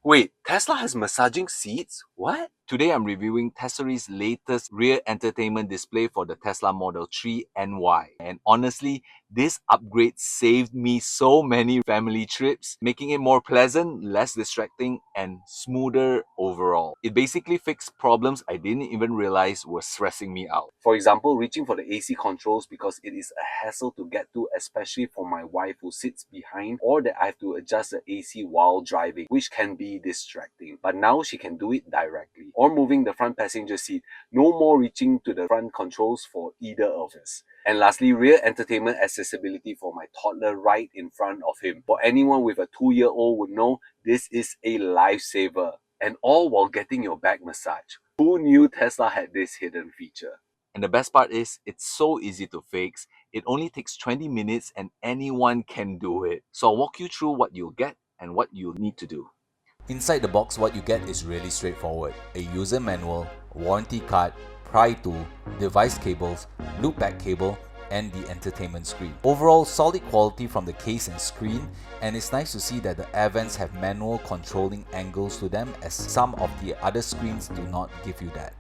Wait, Tesla has massaging seats? What? Today I'm reviewing Tesery's latest rear entertainment display for the Tesla Model 3 NY. And honestly, this upgrade saved me so many family trips, making it more pleasant, less distracting, and smoother overall. It basically fixed problems I didn't even realize were stressing me out. For example, reaching for the AC controls because it is a hassle to get to, especially for my wife who sits behind, or that I have to adjust the AC while driving, which can be distracting. But now she can do it directly. Or moving the front passenger seat. No more reaching to the front controls for either of us. And lastly, rear entertainment accessibility for my toddler right in front of him. For anyone with a 2-year-old would know, this is a lifesaver. And all while getting your back massage. Who knew Tesla had this hidden feature? And the best part is, it's so easy to fix. It only takes 20 minutes and anyone can do it. So I'll walk you through what you'll get and what you'll need to do. Inside the box, what you get is really straightforward. A user manual, warranty card, pry tool, device cables, loopback cable, and the entertainment screen. Overall, solid quality from the case and screen, and it's nice to see that the air vents have manual controlling angles to them, as some of the other screens do not give you that.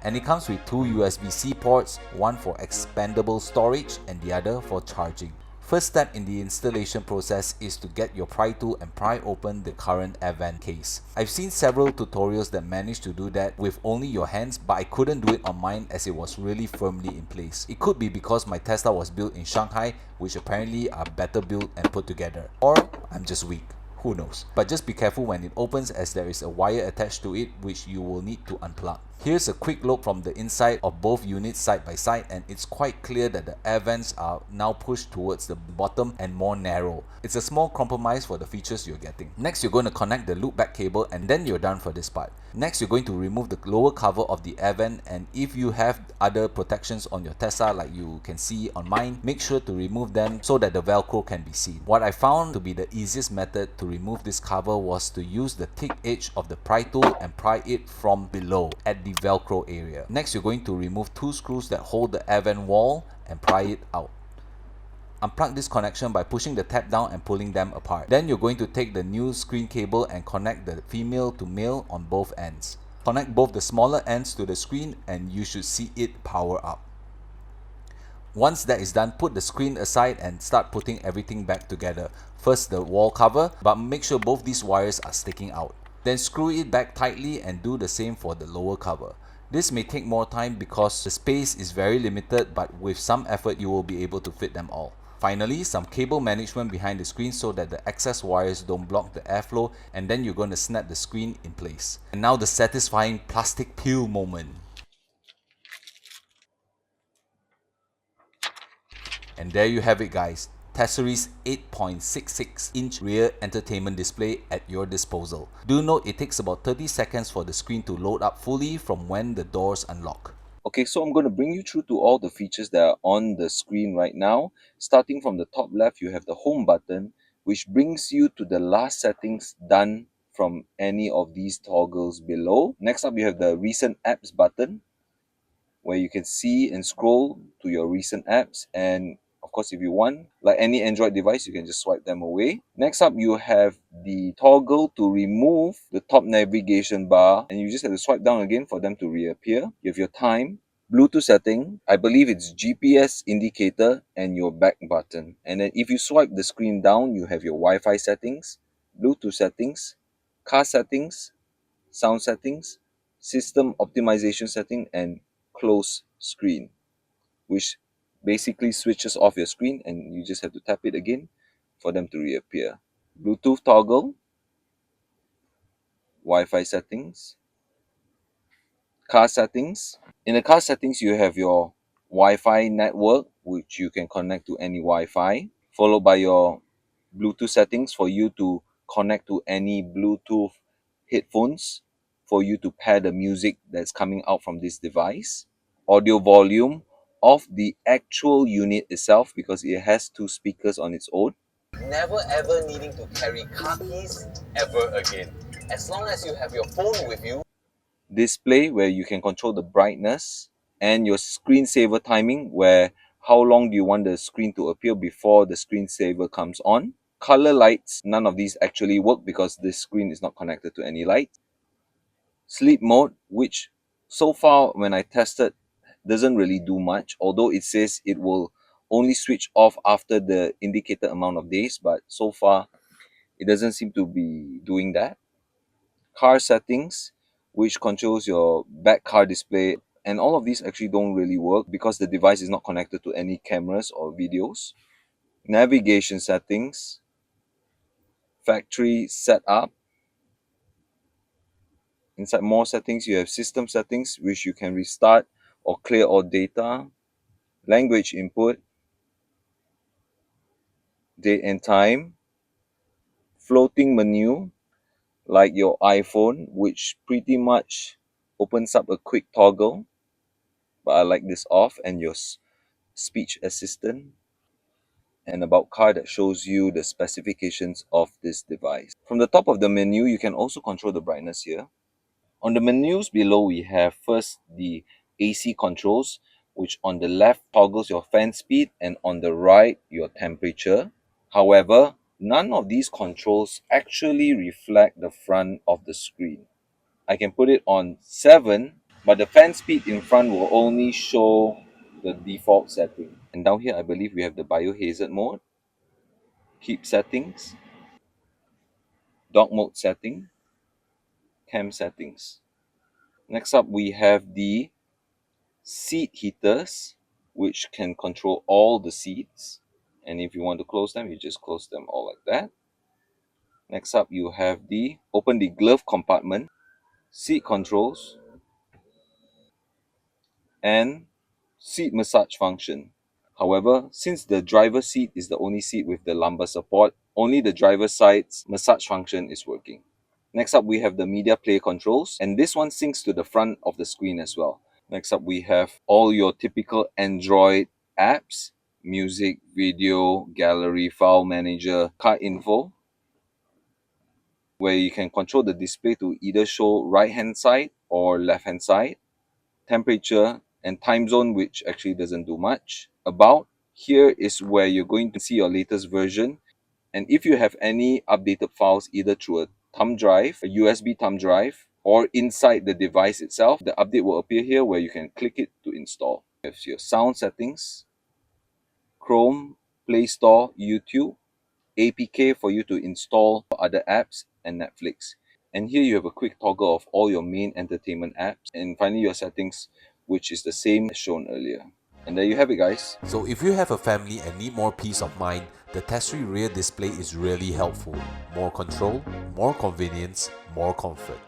And it comes with two USB-C ports, one for expandable storage and the other for charging. First step in the installation process is to get your pry tool and pry open the current air vent case. I've seen several tutorials that manage to do that with only your hands, but I couldn't do it on mine as it was really firmly in place. It could be because my Tesla was built in Shanghai, which apparently are better built and put together. Or I'm just weak. Who knows? But just be careful when it opens, as there is a wire attached to it which you will need to unplug. Here's a quick look from the inside of both units side by side, and it's quite clear that the air vents are now pushed towards the bottom and more narrow. It's a small compromise for the features you're getting. Next, you're going to connect the loopback cable, and then you're done for this part. Next, you're going to remove the lower cover of the air vent, and if you have other protections on your Tesla like you can see on mine, make sure to remove them so that the Velcro can be seen. What I found to be the easiest method to remove this cover was to use the thick edge of the pry tool and pry it from below at the Velcro area. Next, you're going to remove two screws that hold the air vent wall and pry it out. Unplug this connection by pushing the tab down and pulling them apart. Then you're going to take the new screen cable and connect the female to male on both ends. Connect both the smaller ends to the screen and you should see it power up. Once that is done, put the screen aside and start putting everything back together. First the wall cover, but make sure both these wires are sticking out. Then screw it back tightly and do the same for the lower cover. This may take more time because the space is very limited, but with some effort you will be able to fit them all. Finally, some cable management behind the screen so that the excess wires don't block the airflow, and then you're going to snap the screen in place. And now the satisfying plastic peel moment. And there you have it, guys. Tesery's 8.66-inch rear entertainment display at your disposal. Do note it takes about 30 seconds for the screen to load up fully from when the doors unlock. Okay, so I'm going to bring you through to all the features that are on the screen right now. Starting from the top left, you have the home button, which brings you to the last settings done from any of these toggles below. Next up, you have the recent apps button, where you can see and scroll to your recent apps, and of course, if you want, like any Android device, you can just swipe them away. Next up, you have the toggle to remove the top navigation bar, and you just have to swipe down again for them to reappear. You have your time, Bluetooth setting, I believe it's GPS indicator, and your back button. And then if you swipe the screen down, you have your Wi-Fi settings, Bluetooth settings, car settings, sound settings, system optimization setting, and close screen, which basically switches off your screen and you just have to tap it again for them to reappear. Bluetooth toggle, Wi-Fi settings, car settings. In the car settings, you have your Wi-Fi network, which you can connect to any Wi-Fi, followed by your Bluetooth settings for you to connect to any Bluetooth headphones for you to pair the music that's coming out from this device. Audio volume of the actual unit itself, because it has two speakers on its own. Never ever needing to carry car keys ever again. As long as you have your phone with you. Display, where you can control the brightness, and your screensaver timing, where how long do you want the screen to appear before the screensaver comes on. Color lights, none of these actually work because this screen is not connected to any light. Sleep mode, which so far when I tested doesn't really do much, although it says it will only switch off after the indicated amount of days, but so far it doesn't seem to be doing that. Car settings, which controls your back car display, and all of these actually don't really work because the device is not connected to any cameras or videos. Navigation settings, factory setup. Inside more settings, you have system settings, which you can restart or clear all data. Language input, date and time, floating menu, like your iPhone, which pretty much opens up a quick toggle, but I like this off, and your speech assistant, and about car that shows you the specifications of this device. From the top of the menu, you can also control the brightness here. On the menus below, we have first the AC controls, which on the left toggles your fan speed and on the right your temperature. However, none of these controls actually reflect the front of the screen. I can put it on 7, but the fan speed in front will only show the default setting. And down here, I believe we have the biohazard mode, keep settings, dock mode setting, cam settings. Next up, we have the seat heaters, which can control all the seats. And if you want to close them, you just close them all like that. Next up, you have the open the glove compartment, seat controls, and seat massage function. However, since the driver's seat is the only seat with the lumbar support, only the driver's side's massage function is working. Next up, we have the media player controls, and this one syncs to the front of the screen as well. Next up, we have all your typical Android apps, music, video, gallery, file manager, car info, where you can control the display to either show right hand side or left hand side, temperature and time zone, which actually doesn't do much. About, here is where you're going to see your latest version, and if you have any updated files either through a thumb drive, a USB thumb drive, or inside the device itself, the update will appear here where you can click it to install. You have your sound settings, Chrome, Play Store, YouTube, APK for you to install other apps, and Netflix. And here you have a quick toggle of all your main entertainment apps, and finally your settings, which is the same as shown earlier. And there you have it, guys. So if you have a family and need more peace of mind, the Tesery rear display is really helpful. More control, more convenience, more comfort.